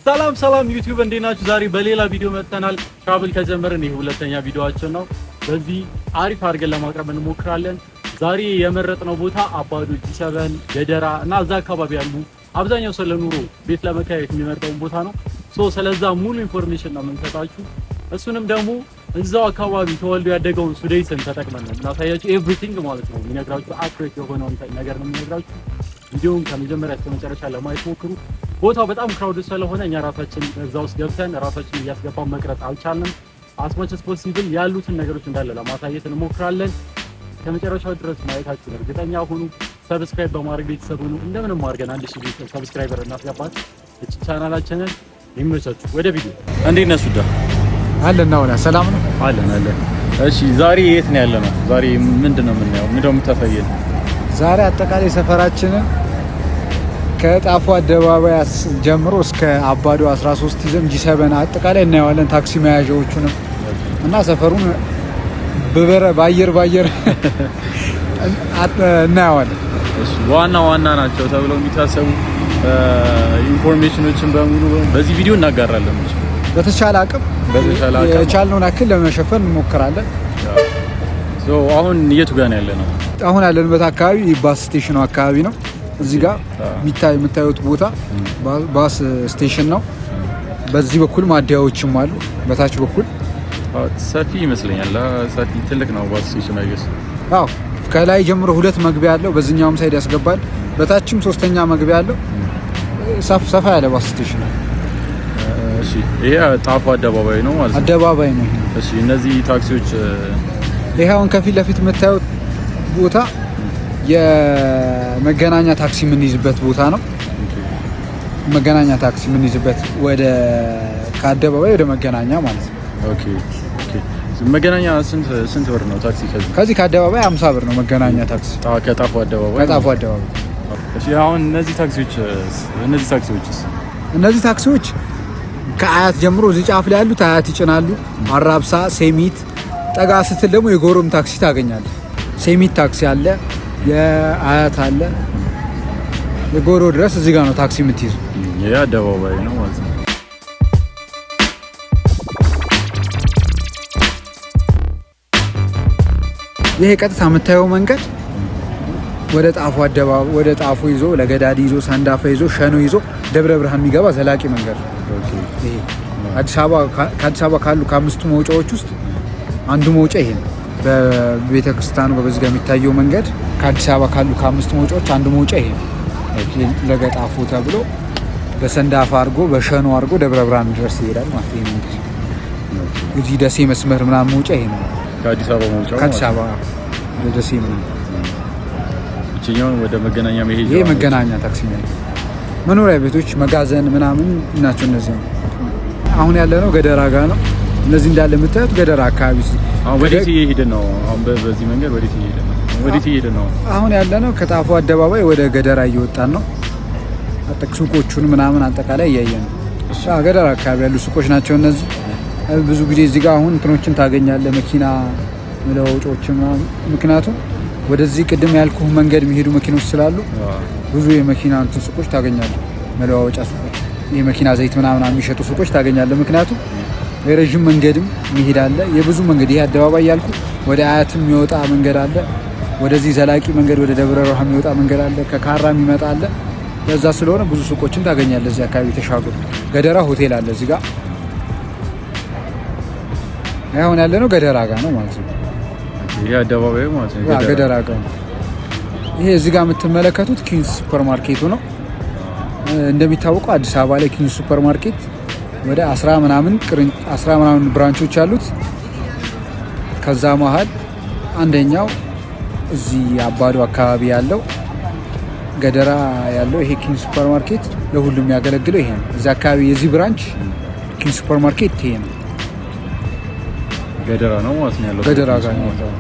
ሰላም ዩቲዩብ እንዴናችሁ? ዛሬ በሌላ ቪዲዮ መጥተናል። ትራቭል ከጀመርን ይሄ ሁለተኛ ቪዲዮአችን ነው። በዚህ አሪፍ አድርገን ለማቅረብ እንሞክራለን። ዛሬ የመረጥነው ቦታ አባዶ ጂ7 ገደራ እና እዛ አካባቢ ያሉ አብዛኛው ስለ ኑሮ ቤት ለመከራየት የሚመርጠውን ቦታ ነው። ስለዛ ሙሉ ኢንፎርሜሽን ነው የምንሰጣችሁ። እሱንም ደግሞ እዛው አካባቢ ተወልዶ ያደገውን ሱዴይስን ተጠቅመን ነው እናሳያችሁ። ኤቭሪቲንግ ማለት ነው የሚነግራችሁ አክሬት የሆነውን ነገር ነው የሚነግራችሁ። ቪዲዮውን ከመጀመሪያ እስከ መጨረሻ ለማየት ሞክሩ። ቦታው በጣም ክራውድ ስለሆነ እኛ ራሳችን እዛ ውስጥ ገብተን ራሳችን እያስገባን መቅረጽ አልቻልንም። አስማችስ ፖሲብል ያሉትን ነገሮች እንዳለ ለማሳየት እንሞክራለን። ከመጨረሻው ድረስ ማየታችሁን እርግጠኛ ሁኑ። ሰብስክራይብ በማድረግ ቤተሰብ ሁኑ። እንደምንም አድርገን 1000 ሰብስክራይበር እናስገባት እቺ ቻናላችንን። ይመቻችሁ። ወደ ቪዲዮ። እንዴት ነህ ሱዳ? አለና ወላ ሰላም ነው አለን። እሺ ዛሬ የት ነው ያለነው? ዛሬ ምንድነው የምናየው? ምንድነው የምታሳየን? ዛሬ አጠቃላይ ሰፈራችንን ከጣፎ አደባባይ ጀምሮ እስከ አባዶ 13 ይዘን ጂ7 አጠቃላይ እናየዋለን። ታክሲ መያዣዎቹንም እና ሰፈሩን በአየር እናየዋለን። እሺ ዋና ናቸው ተብለው የሚታሰቡ ኢንፎርሜሽኖችን በሙሉ በዚህ ቪዲዮ እናጋራለን። በተቻለ አቅም የቻልነውን አክል ለመሸፈን እንሞክራለን። አሁን የቱ ጋር ነው ያለነው? አሁን ያለንበት አካባቢ ባስ ስቴሽኑ አካባቢ ነው። እዚህ ጋር የምታዩት ቦታ ባስ ስቴሽን ነው። በዚህ በኩል ማደያዎችም አሉ። በታች በኩል ሰፊ ይመስለኛል። ሰፊ ትልቅ ነው ባስ ስቴሽኑ አይገስ። አዎ ከላይ ጀምሮ 2 መግቢያ አለው። በዚህኛውም ሳይድ ያስገባል። በታችም 3ኛ መግቢያ አለው። ሰፋ ያለ ባስ ስቴሽን ነው። እሺ ይሄ ጣፎ አደባባይ ነው ማለት ነው። አደባባይ ነው። እሺ እነዚህ ታክሲዎች ይሄ አሁን ከፊት ለፊት የምታዩት ቦታ የመገናኛ ታክሲ የምንይዝበት ቦታ ነው። መገናኛ ታክሲ የምንይዝበት ከአደባባይ ወደ መገናኛ ማለት ነው። ኦኬ መገናኛ ስንት ብር ነው ታክሲ? ከዚህ ከአደባባይ 50 ብር ነው መገናኛ ታክሲ ከጣፎ አደባባይ። እሺ አሁን እነዚህ ታክሲዎች ከአያት ጀምሮ እዚህ ጫፍ ላይ ያሉት አያት ይጭናሉ። አራብሳ፣ ሴሚት ጠጋ ስትል ደግሞ የጎሮም ታክሲ ታገኛለህ። ሴሚት ታክሲ አለ፣ የአያት አለ። የጎሮ ድረስ እዚህ ጋር ነው ታክሲ የምትይዙ። ይሄ አደባባይ ነው ማለት ነው። ይሄ ቀጥታ የምታየው መንገድ ወደ ጣፎ አደባባይ ወደ ጣፎ ይዞ ለገዳዲ ይዞ ሳንዳፋ ይዞ ሸኖ ይዞ ደብረ ብርሃን የሚገባ ዘላቂ መንገድ ነው። ይሄ ከአዲስ አበባ ካሉ ከ5ቱ መውጫዎች ውስጥ አንዱ መውጫ ይሄ ነው። በቤተ ክርስቲያኑ በዚህ ጋር የሚታየው መንገድ ከአዲስ አበባ ካሉ ከ5ቱ መውጫዎች አንዱ መውጫ ይሄ ነው። ለገጣፎ ተብሎ በሰንዳፋ አድርጎ በሸኖ አድርጎ ደብረ ብርሃን ድረስ ይሄዳል ማለት ይሄ መንገድ። እዚህ ደሴ መስመር ምናምን መውጫ ይሄ ነው። ከአዲስ አበባ መውጫው ከአዲስ አበባ ወደ ደሴ ምናምን እኛውን ወደ መገናኛ መሄጃ ይሄ መገናኛ ታክሲ ነው። መኖሪያ ቤቶች፣ መጋዘን ምናምን ናቸው እነዚህ ነው። አሁን ያለነው ገደራ ጋር ነው። እነዚህ እንዳለ የምታዩት ገደራ አካባቢ። አሁን ወዴት እየሄድን ነው? አሁን በዚህ መንገድ ወዴት እየሄድን ነው? አሁን ያለነው ከጣፎ አደባባይ ወደ ገደራ እየወጣን ነው። ሱቆቹን ምናምን አጠቃላይ እያየን ነው። ገደራ አካባቢ ያሉ ሱቆች ናቸው እነዚህ። ብዙ ጊዜ እዚህ ጋር አሁን እንትኖችን ታገኛለህ፣ መኪና መለዋወጫዎች ምናምን። ምክንያቱም ወደዚህ ቅድም ያልኩህ መንገድ የሚሄዱ መኪኖች ስላሉ ብዙ የመኪና እንትን ሱቆች ታገኛለህ፣ መለዋወጫ ሱቆች፣ የመኪና ዘይት ምናምን የሚሸጡ ሱቆች ታገኛለህ። ምክንያቱም የረዥም መንገድም የሚሄድ አለ፣ የብዙ መንገድ። ይሄ አደባባይ ያልኩ ወደ አያትም የሚወጣ መንገድ አለ፣ ወደዚህ ዘላቂ መንገድ ወደ ደብረ ብርሃን የሚወጣ መንገድ አለ፣ ከካራ የሚመጣ አለ። ለዛ ስለሆነ ብዙ ሱቆችን ታገኛለህ እዚህ አካባቢ ተሻገሩ። ገደራ ሆቴል አለ እዚህ ጋር። አሁን ያለነው ገደራ ጋር ነው ማለት ነው። ይሄ አደባባይ ማለት ነው ገደራ ጋር ነው። ይሄ እዚህ ጋር የምትመለከቱት ኪንስ ሱፐር ማርኬቱ ነው። እንደሚታወቀው አዲስ አበባ ላይ ኪንስ ሱፐር ማርኬት ወደ 10 ምናምን ብራንቾች አሉት። ከዛ መሀል አንደኛው እዚህ አባዶ አካባቢ ያለው ገደራ ያለው ይሄ ኪንስ ሱፐር ማርኬት ለሁሉም የሚያገለግለው ይሄ ነው። እዚህ አካባቢ የዚህ ብራንች ኪንስ ሱፐር ማርኬት ይሄ ነው። ገደራ ነው ማለት ነው ያለው። ገደራ ጋር ነው።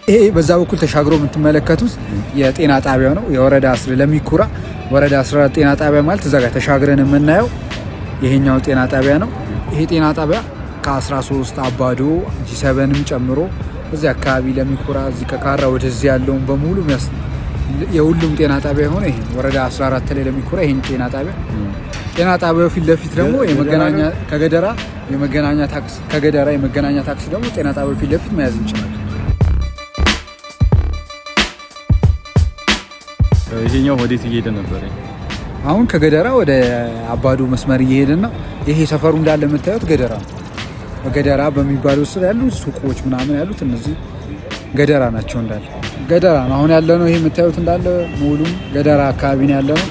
ይሄ በዛ በኩል ተሻግሮ የምትመለከቱት የጤና ጣቢያው ነው። የወረዳ 10 ለሚኩራ ወረዳ 14 ጤና ጣቢያ ማለት እዛ ጋር ተሻግረን የምናየው ይሄኛው ጤና ጣቢያ ነው። ይሄ ጤና ጣቢያ ከ13 አባዶ G7ም ጨምሮ እዚህ አካባቢ ለሚኩራ እዚህ ከካራ ወደዚህ ያለውን በሙሉ የሁሉም ጤና ጣቢያ ሆነ። ይሄ ወረዳ 14 ላይ ለሚኩራ ይሄን ጤና ጣቢያው ፊት ለፊት ደግሞ የመገናኛ ከገደራ የመገናኛ ታክሲ ደግሞ ጤና ጣቢያው ፊት ለፊት መያዝ እንችላለን። ይሄኛው ወዴት እየሄደ ነበር? አሁን ከገደራ ወደ አባዶ መስመር እየሄድን ነው። ይሄ ሰፈሩ እንዳለ የምታዩት ገደራ ነው። ገደራ በሚባለው ውስጥ ያሉ ሱቆች ምናምን ያሉት እነዚህ ገደራ ናቸው። እንዳለ ገደራ ነው አሁን ያለ ነው። ይሄ የምታዩት እንዳለ ሙሉም ገደራ አካባቢ ነው ያለ ነው።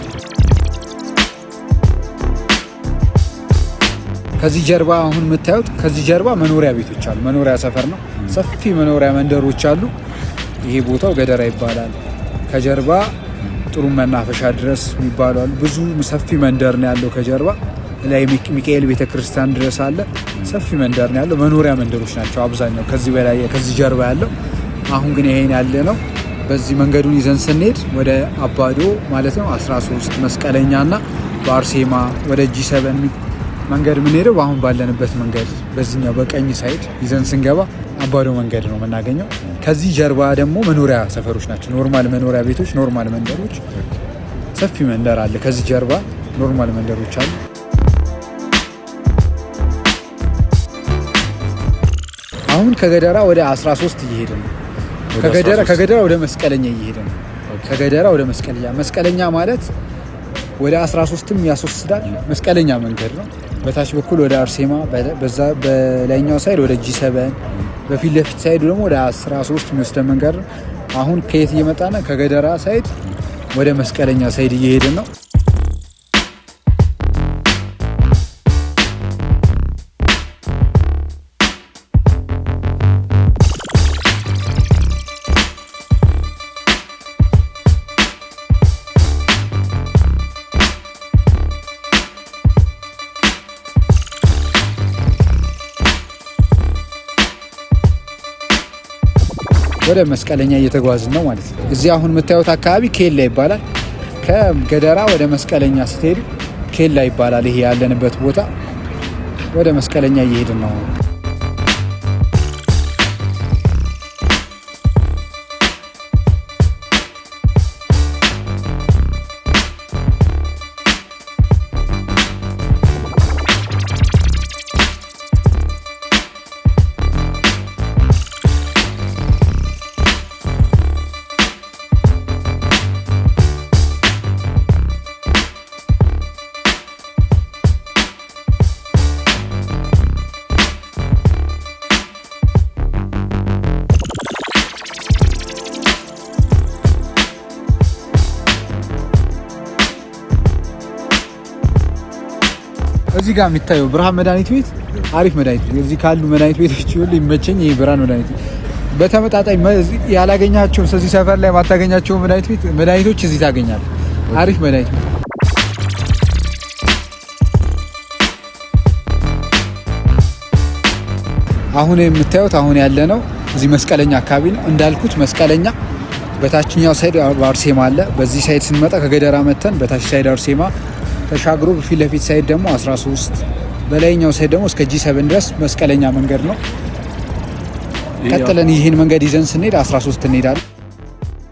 ከዚህ ጀርባ አሁን የምታዩት ከዚህ ጀርባ መኖሪያ ቤቶች አሉ። መኖሪያ ሰፈር ነው። ሰፊ መኖሪያ መንደሮች አሉ። ይሄ ቦታው ገደራ ይባላል። ከጀርባ ጥሩ መናፈሻ ድረስ የሚባሉ አሉ። ብዙ ሰፊ መንደር ነው ያለው። ከጀርባ ላይ ሚካኤል ቤተክርስቲያን ድረስ አለ። ሰፊ መንደር ነው ያለው። መኖሪያ መንደሮች ናቸው አብዛኛው ከዚህ በላይ ከዚህ ጀርባ ያለው። አሁን ግን ይሄን ያለ ነው። በዚህ መንገዱን ይዘን ስንሄድ ወደ አባዶ ማለት ነው 13 መስቀለኛና በአርሴማ ወደ G7 መንገድ የምንሄደው አሁን ባለንበት መንገድ በዚህኛው በቀኝ ሳይድ ይዘን ስንገባ አባዶ መንገድ ነው የምናገኘው። ከዚህ ጀርባ ደግሞ መኖሪያ ሰፈሮች ናቸው። ኖርማል መኖሪያ ቤቶች፣ ኖርማል መንደሮች፣ ሰፊ መንደር አለ። ከዚህ ጀርባ ኖርማል መንደሮች አሉ። አሁን ከገደራ ወደ 13 እየሄድን ነው። ከገደራ ወደ መስቀለኛ እየሄድን ነው። ከገደራ ወደ መስቀለኛ ማለት ወደ 13ም ያስወስዳል። መስቀለኛ መንገድ ነው። በታች በኩል ወደ አርሴማ፣ በዛ በላይኛው ሳይድ ወደ G7፣ በፊት ለፊት ሳይድ ደግሞ ወደ 13 የሚወስደን መንገድ ነው። አሁን ከየት እየመጣን ነው? ከገደራ ሳይድ ወደ መስቀለኛ ሳይድ እየሄድን ነው። ወደ መስቀለኛ እየተጓዝን ነው ማለት ነው። እዚህ አሁን የምታዩት አካባቢ ኬላ ይባላል። ከገደራ ወደ መስቀለኛ ስትሄዱ ኬላ ይባላል። ይሄ ያለንበት ቦታ ወደ መስቀለኛ እየሄድን ነው። እዚህ ጋር የሚታየው ብርሃን መድኃኒት ቤት አሪፍ መድኃኒት ቤት። እዚህ ካሉ መድኃኒት ቤቶች ሁሉ ይመቸኝ ይሄ ብርሃን መድኃኒት ቤት። በተመጣጣኝ ያላገኛቸው እዚህ ሰፈር ላይ ማታገኛቸው መድኃኒቶች እዚህ ታገኛለህ። አሪፍ መድኃኒት ቤት። አሁን የምታዩት አሁን ያለ ነው እዚህ መስቀለኛ አካባቢ ነው። እንዳልኩት መስቀለኛ በታችኛው ሳይድ አርሴማ አለ። በዚህ ሳይድ ስንመጣ ከገደራ መተን በታች ሳይድ አርሴማ ተሻግሮ በፊት ለፊት ሳይድ ደግሞ 13 በላይኛው ሳይድ ደግሞ እስከ G7 ድረስ መስቀለኛ መንገድ ነው። ቀጥለን ይህን መንገድ ይዘን ስንሄድ 13 እንሄዳለን።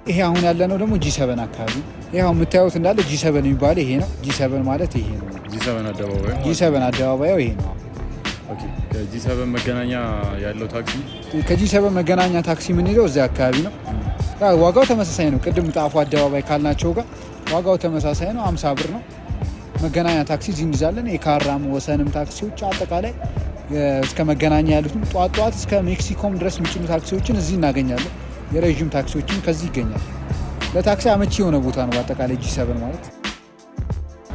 ይሄ አሁን ያለነው ደግሞ G7 አካባቢ። ይሄ አሁን የምታዩት እንዳለ G7 የሚባለው ይሄ ነው። G7 ማለት ይሄ ነው። G7 አደባባዩ ይሄ ነው። ኦኬ። ከG7 መገናኛ ያለው ታክሲ ከG7 መገናኛ ታክሲ የምንሄደው እዚያ አካባቢ ነው። ዋጋው ተመሳሳይ ነው። ቅድም ጣፉ አደባባይ ካልናቸው ጋር ዋጋው ተመሳሳይ ነው። 50 ብር ነው። መገናኛ ታክሲ እዚህ እንይዛለን። የካራም ወሰንም ታክሲዎች አጠቃላይ እስከ መገናኛ ያሉትን ጧት እስከ ሜክሲኮም ድረስ የሚጭኑ ታክሲዎችን እዚህ እናገኛለን። የረዥም ታክሲዎችን ከዚህ ይገኛል። ለታክሲ አመቺ የሆነ ቦታ ነው። አጠቃላይ G7 ማለት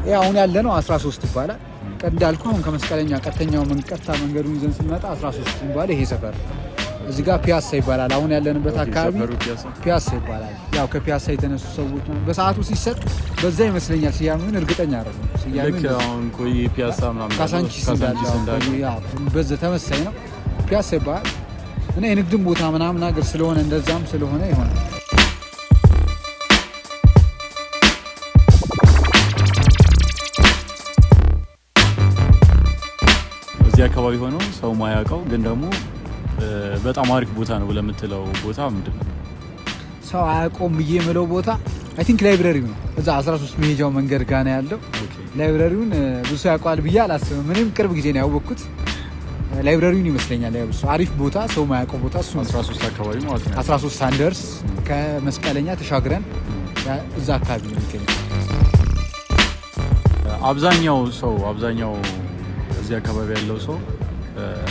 ይሄ አሁን ያለነው 13 ይባላል። እንዳልኩ አሁን ከመስቀለኛ ቀጥተኛው ቀጥታ መንገዱን ይዘን ስንመጣ 13 ይባላል። ይሄ ሰፈር እዚህ ጋር ፒያሳ ይባላል። አሁን ያለንበት አካባቢ ፒያሳ ይባላል። ያው ከፒያሳ የተነሱ ሰዎች በሰዓቱ ሲሰጥ በዛ ይመስለኛል። ስያሜውን እርግጠኛ አይደለም። ስያሜውን አሁን ቆይ ፒያሳ ምናምን ካሳንቺስ እንዳለ ያው በዛ ተመሳሳይ ነው። ፒያሳ ይባላል። እና የንግድም ቦታ ምናምን ነገር ስለሆነ እንደዛም ስለሆነ ይሆናል። እዚህ አካባቢ ሆኖ ሰው ማያውቀው ግን ደግሞ በጣም አሪፍ ቦታ ነው ብለህ የምትለው ቦታ ምንድን ነው? ሰው አያውቀውም ብዬ የምለው ቦታ አይ ቲንክ ላይብረሪው ነው። እዛ 13 መሄጃው መንገድ ጋር ነው ያለው። ላይብረሪውን ብዙ ሰው ያውቀዋል ብዬ አላስብም። ምንም ቅርብ ጊዜ ነው ያወቅኩት። ላይብረሪውን ይመስለኛል ያው አሪፍ ቦታ ሰው ማያውቀው ቦታ እሱ 13 አካባቢ ማለት ነው። 13 ሳንደርስ ከመስቀለኛ ተሻግረን እዛ አካባቢ ነው የሚገኘው። አብዛኛው እዚህ አካባቢ ያለው ሰው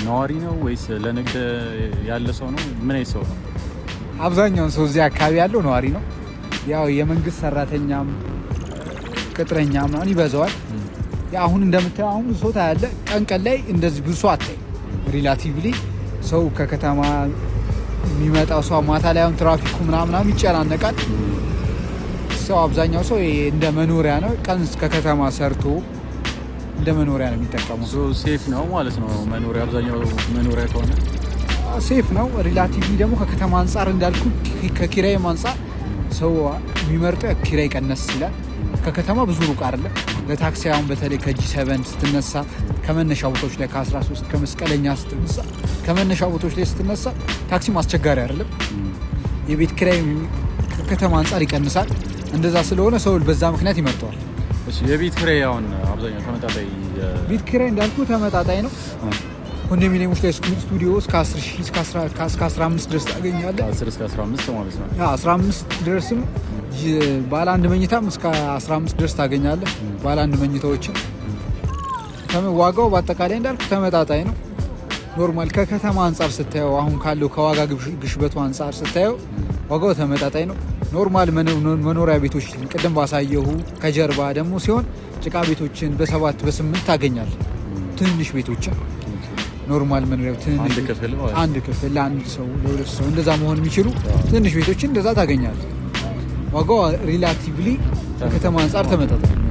ነዋሪ ነው ወይስ ለንግድ ያለ ሰው ነው? ምን አይነት ሰው ነው? አብዛኛውን ሰው እዚህ አካባቢ ያለው ነዋሪ ነው። ያው የመንግስት ሰራተኛም ቅጥረኛም ማን ይበዛዋል። ያው አሁን እንደምታየው አሁን ሰው ታያለ። ቀን ላይ እንደዚህ ብዙ ሰው አታይ። ሪላቲቭሊ ሰው ከከተማ የሚመጣው ሰው ማታ ላይ አሁን ትራፊኩ ምናምን ይጨናነቃል። ሰው አብዛኛው ሰው እንደ መኖሪያ ነው። ቀን ከከተማ ሰርቶ እንደ መኖሪያ ነው የሚጠቀመው። ሴፍ ነው ማለት ነው መኖሪያ። አብዛኛው መኖሪያ ከሆነ ሴፍ ነው። ሪላቲቭሊ ደግሞ ከከተማ አንጻር እንዳልኩ ከኪራይም አንጻር ሰው የሚመርጠው ኪራይ ቀነስ ይላል። ከከተማ ብዙ ሩቅ አይደለም። ለታክሲ አሁን በተለይ ከጂ7 ስትነሳ ከመነሻ ቦታዎች ላይ ከ13 ከመስቀለኛ ስትነሳ ከመነሻ ቦታዎች ላይ ስትነሳ ታክሲም አስቸጋሪ አይደለም። የቤት ኪራይ ከከተማ አንጻር ይቀንሳል። እንደዛ ስለሆነ ሰው በዛ ምክንያት ይመርጠዋል። እሺ የቤት ኪራይ አሁን አብዛኛው ተመጣጣኝ ቤት ኪራይ እንዳልኩ ተመጣጣኝ ነው። ኮንዶሚኒየሞች ላይ ስቱዲዮ እስከ 10 ሺህ እስከ 15 ድረስ ታገኛለህ። 10 እስከ 15 ማለት ነው። 15 ድረስም ባለ አንድ መኝታም እስከ 15 ድረስ ታገኛለህ። ባለ አንድ መኝታዎችን ዋጋው በአጠቃላይ እንዳልኩ ተመጣጣኝ ነው። ኖርማል ከከተማ አንጻር ስታየው አሁን ካለው ከዋጋ ግሽበቱ አንጻር ስታየው ዋጋው ተመጣጣኝ ነው። ኖርማል መኖሪያ ቤቶች ቅድም ባሳየሁ ከጀርባ ደግሞ ሲሆን ጭቃ ቤቶችን በ7 በ8 ታገኛለህ። ትንንሽ ቤቶችን ኖርማል መኖሪያ አንድ ክፍል ለአንድ ሰው ለሁለት ሰው እንደዛ መሆን የሚችሉ ትንንሽ ቤቶችን እንደዛ ታገኛለህ። ዋጋው ሪላቲቭሊ ከከተማ አንጻር ተመጣጣኝ ነው።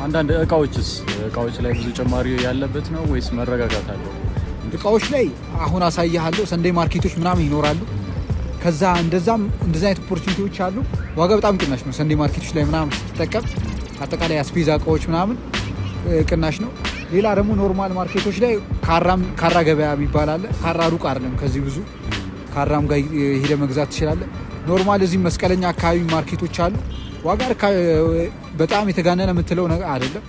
አንዳንድ እቃዎች ላይ ብዙ ጭማሪ ያለበት ነው ወይስ መረጋጋት አለው? እቃዎች ላይ አሁን አሳያለሁ። ሰንደይ ማርኬቶች ምናምን ይኖራሉ። ከዛ እንደዚህ አይነት ኦፖርቹኒቲዎች አሉ። ዋጋ በጣም ቅናሽ ነው። ሰንደይ ማርኬቶች ላይ ምናምን ስትጠቀም አጠቃላይ አስፔዛ እቃዎች ምናምን ቅናሽ ነው። ሌላ ደግሞ ኖርማል ማርኬቶች ላይ ካራ ገበያ የሚባል አለ። ካራ ሩቅ አይደለም ከዚህ ብዙ ካራም ጋር ሄደ መግዛት ትችላለህ። ኖርማል እዚህ መስቀለኛ አካባቢ ማርኬቶች አሉ። ዋጋ በጣም የተጋነነ የምትለው ነገር አይደለም።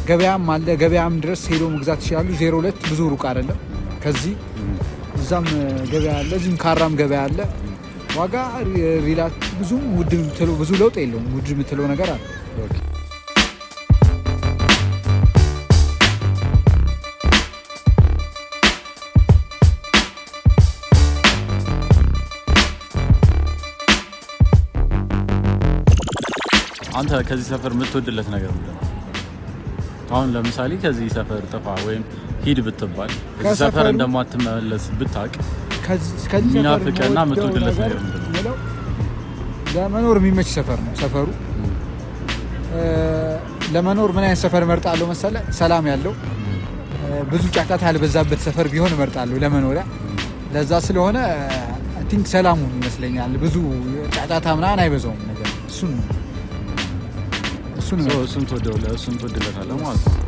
ገበያም አለ። ገበያም ድረስ ሄዶ መግዛት ይችላሉ። 02 ብዙ ሩቅ አይደለም ከዚህ እዛም ገበያ አለ። እዚህም ካራም ገበያ አለ። ዋጋ ብዙ ለውጥ የለውም። ውድ የምትለው ነገር አለ። አንተ ከዚህ ሰፈር የምትወድለት ነገር ምንድን ነው? አሁን ለምሳሌ ከዚህ ሰፈር ጥፋ ወይም ሂድ ብትባል ከዚህ ሰፈር እንደማትመለስ ብታውቅ ሚናፍቅና የምትወድለት ነገር ምንድን ነው? ለመኖር የሚመች ሰፈር ነው። ሰፈሩ ለመኖር ምን አይነት ሰፈር እመርጣለሁ መሰለህ? ሰላም ያለው ብዙ ጫጫታ ያልበዛበት ሰፈር ቢሆን እመርጣለሁ ለመኖሪያ። ለዛ ስለሆነ አይ ቲንክ ሰላሙ ይመስለኛል። ብዙ ጫጫታ ምናምን አይበዛውም ነገር እሱን ትወድለታለህ ማለት ነው።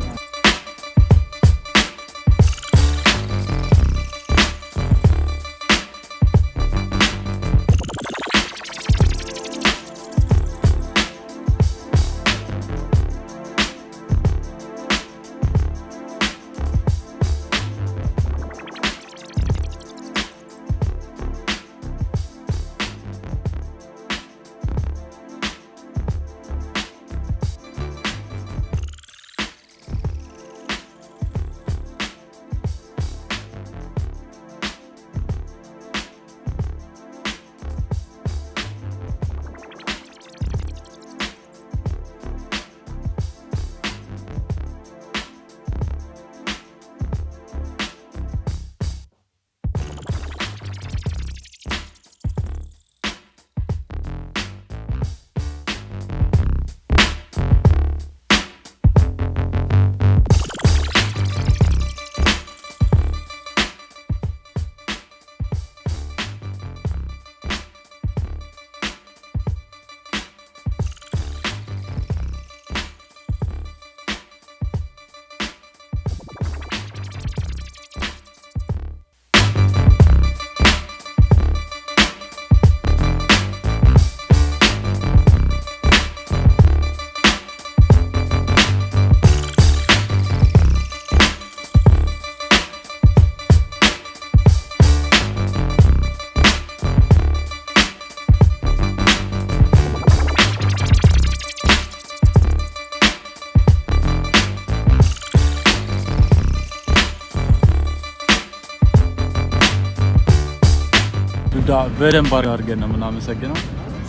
በደንብ አድርገን ነው የምናመሰግነው።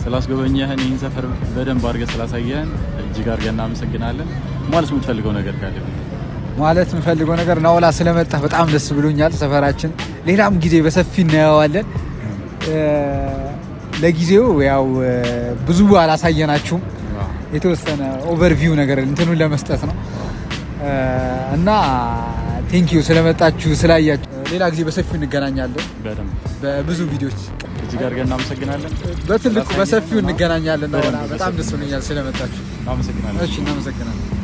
ስላስጎበኘህን ይህን ሰፈር በደንብ አድርገህ ስላሳየህን እጅግ አድርገን እናመሰግናለን። ማለት የምትፈልገው ነገር ካለ? ማለት የምፈልገው ነገር ናውላ ስለመጣ በጣም ደስ ብሎኛል። ሰፈራችን ሌላም ጊዜ በሰፊ እናየዋለን። ለጊዜው ያው ብዙ አላሳየናችሁም፣ የተወሰነ ኦቨርቪው ነገር እንትኑን ለመስጠት ነው እና ቴንኪዩ ስለመጣችሁ ስላያችሁ። ሌላ ጊዜ በሰፊው እንገናኛለን በብዙ ቪዲዮዎች። እጅግ አድርገን እናመሰግናለን። በትልቁ በሰፊው እንገናኛለን። በጣም ደስ ብሎኛል ስለመጣችሁ። እናመሰግናለን። እሺ እናመሰግናለን።